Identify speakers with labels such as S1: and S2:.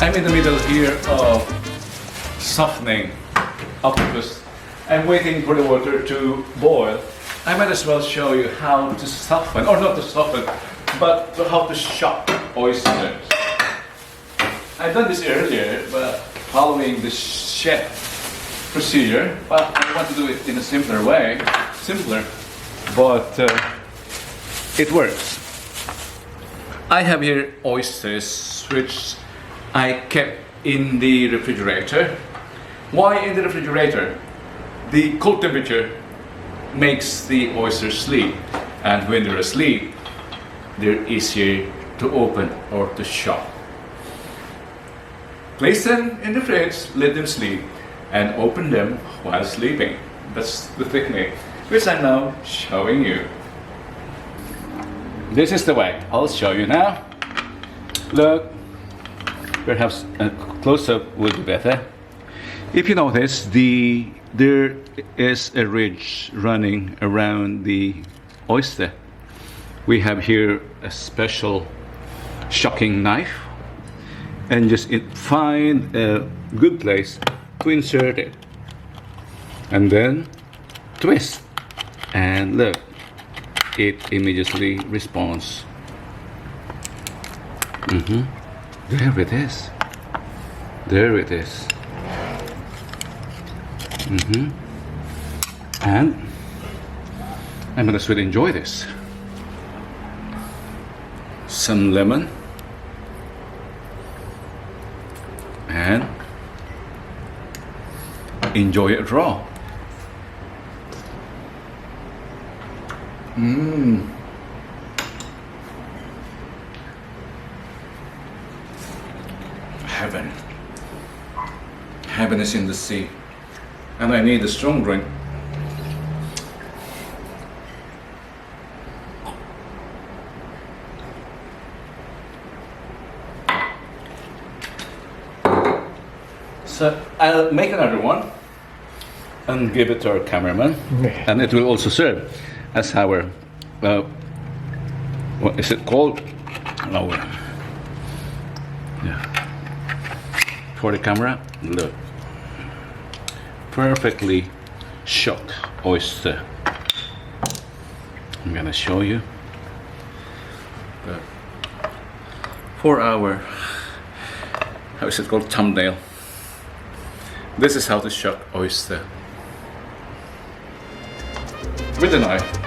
S1: I'm in the middle here of softening octopus. I'm waiting for the water to boil. I might as well show you how to soften, or not to soften, but how to shuck oysters. I've done this earlier, but following the chef procedure, but I want to do it in a simpler way. Simpler, but it works. I have here oysters, which I kept in the refrigerator. Why in the refrigerator? The cold temperature makes the oysters sleep, and when they're asleep, they're easier to open or to shuck. Place them in the fridge, let them sleep, and open them while sleeping. That's the technique, which I'm now showing you. This is the way. I'll show you now. Look, perhaps a close-up would be better. If you notice, there is a ridge running around the oyster. We have here a special shucking knife, and just find a good place to insert it, and then twist, and look, it immediately responds. There it is. There it is. And I'm gonna sweet enjoy this. Some lemon and enjoy it raw. Heaven. Heaven is in the sea. And I need a strong drink. So I'll make another one and give it to our cameraman, and it will also serve as our what is it called? Oh, yeah. For the camera, look. Perfectly shucked oyster. I'm gonna show you the 4-hour, how is it called, thumbnail. This is how to shuck oyster with a knife.